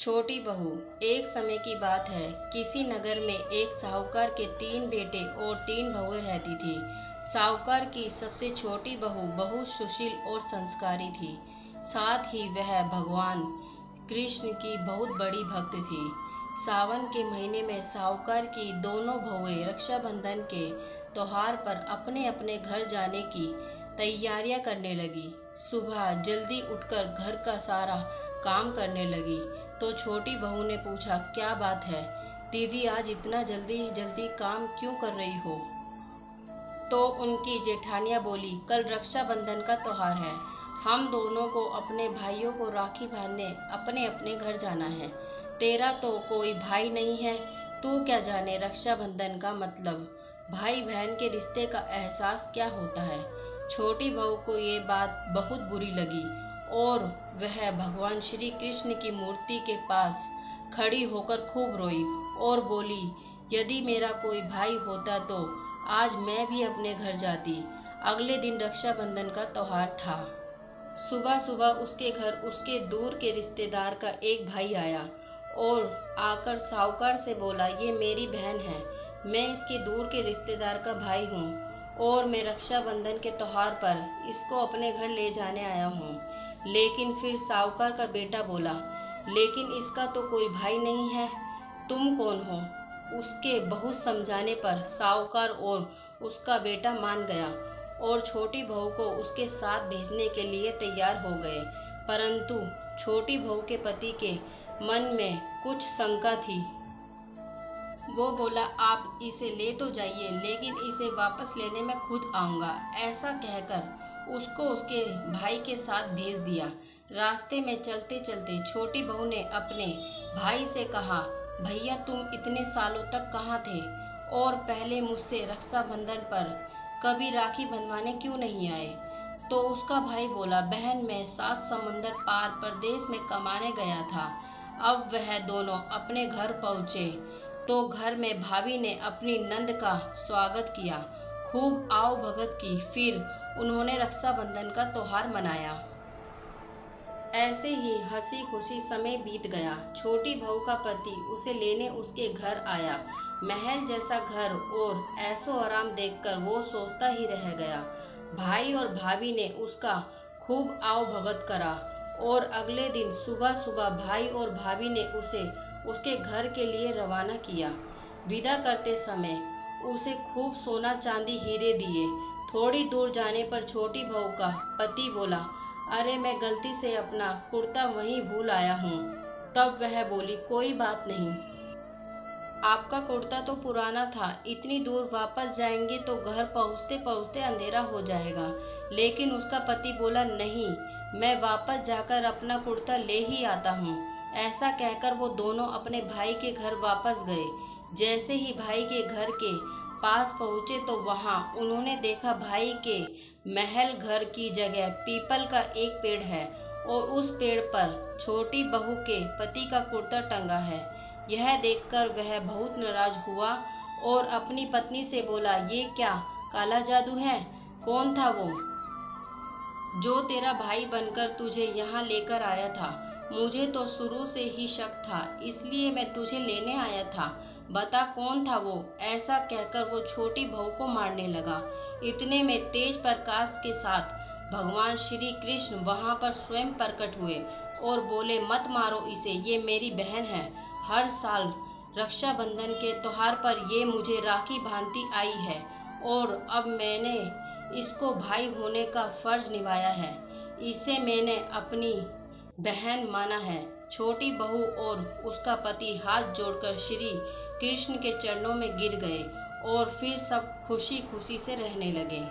छोटी बहू। एक समय की बात है, किसी नगर में एक साहूकार के 3 बेटे और 3 बहुएं रहती थी। साहूकार की सबसे छोटी बहू बहुत सुशील और संस्कारी थी। साथ ही वह भगवान कृष्ण की बहुत बड़ी भक्त थी। सावन के महीने में साहूकार की दोनों बहुएं रक्षाबंधन के त्योहार पर अपने अपने घर जाने की तैयारियां करने लगी। सुबह जल्दी उठकर घर का सारा काम करने लगी तो छोटी बहू ने पूछा, क्या बात है दीदी, आज इतना जल्दी जल्दी काम क्यों कर रही हो? तो उनकी जेठानियां बोली, कल रक्षाबंधन का त्योहार है, हम दोनों को अपने भाइयों को राखी बांधने अपने अपने घर जाना है। तेरा तो कोई भाई नहीं है, तू क्या जाने रक्षाबंधन का मतलब, भाई बहन के रिश्ते का एहसास क्या होता है। छोटी बहू को ये बात बहुत बुरी लगी और वह भगवान श्री कृष्ण की मूर्ति के पास खड़ी होकर खूब रोई और बोली, यदि मेरा कोई भाई होता तो आज मैं भी अपने घर जाती। अगले दिन रक्षाबंधन का त्योहार था। सुबह सुबह उसके घर उसके दूर के रिश्तेदार का एक भाई आया और आकर साहूकार से बोला, ये मेरी बहन है, मैं इसके दूर के रिश्तेदार का भाई हूँ और मैं रक्षाबंधन के त्योहार पर इसको अपने घर ले जाने आया हूँ। लेकिन फिर साहूकार का बेटा बोला, लेकिन इसका तो कोई भाई नहीं है, तुम कौन हो? उसके बहुत समझाने पर साहूकार और उसका बेटा मान गया और छोटी बहू को उसके साथ भेजने के लिए तैयार हो गए। परंतु छोटी बहू के पति के मन में कुछ शंका थी। वो बोला, आप इसे ले तो जाइए, लेकिन इसे वापस लेने में खुद आऊँगा। ऐसा कहकर उसको उसके भाई के साथ भेज दिया। रास्ते में चलते चलते छोटी बहू ने अपने भाई से कहा, भैया तुम इतने सालों तक कहाँ थे और पहले मुझसे रक्षाबंधन पर कभी राखी बंधवाने क्यों नहीं आए? तो उसका भाई बोला, बहन मैं 7 समंदर पार परदेश में कमाने गया था। अब वह दोनों अपने घर पहुँचे तो घर में भाभी ने अपनी नंद का स्वागत किया, खूब आओ भगत की। फिर उन्होंने रक्षाबंधन का त्योहार मनाया। ऐसे ही हंसी खुशी समय बीत गया। छोटी बहू का पति उसे लेने उसके घर आया। महल जैसा घर और ऐशो आराम देखकर वो सोचता ही रह गया। भाई और भाभी ने उसका खूब आओ भगत करा और अगले दिन सुबह सुबह भाई और भाभी ने उसे उसके घर के लिए रवाना किया। विदा करते समय उसे खूब सोना चांदी हीरे दिए। थोड़ी दूर जाने पर छोटी बहू का पति बोला, अरे मैं गलती से अपना कुर्ता वहीं भूल आया हूँ। तब वह बोली, कोई बात नहीं, आपका कुर्ता तो पुराना था, इतनी दूर वापस जाएंगे तो घर पहुँचते पहुँचते अंधेरा हो जाएगा। लेकिन उसका पति बोला, नहीं, मैं वापस जाकर अपना कुर्ता ले ही आता हूँ। ऐसा कहकर वो दोनों अपने भाई के घर वापस गए। जैसे ही भाई के घर के पास पहुँचे तो वहाँ उन्होंने देखा भाई के महल घर की जगह पीपल का एक पेड़ है और उस पेड़ पर छोटी बहू के पति का कुर्ता टंगा है। यह देखकर वह बहुत नाराज हुआ और अपनी पत्नी से बोला, ये क्या काला जादू है? कौन था वो जो तेरा भाई बनकर तुझे यहाँ लेकर आया था? मुझे तो शुरू से ही शक था, इसलिए मैं तुझे लेने आया था, बता कौन था वो? ऐसा कहकर वो छोटी बहू को मारने लगा। इतने में तेज प्रकाश के साथ भगवान श्री कृष्ण वहां पर स्वयं प्रकट हुए और बोले, मत मारो इसे, ये मेरी बहन है। हर साल रक्षाबंधन के त्योहार पर ये मुझे राखी बांधती आई है और अब मैंने इसको भाई होने का फर्ज निभाया है। इसे मैंने अपनी बहन माना है। छोटी बहू और उसका पति हाथ जोड़कर श्री कृष्ण के चरणों में गिर गए और फिर सब खुशी खुशी से रहने लगे।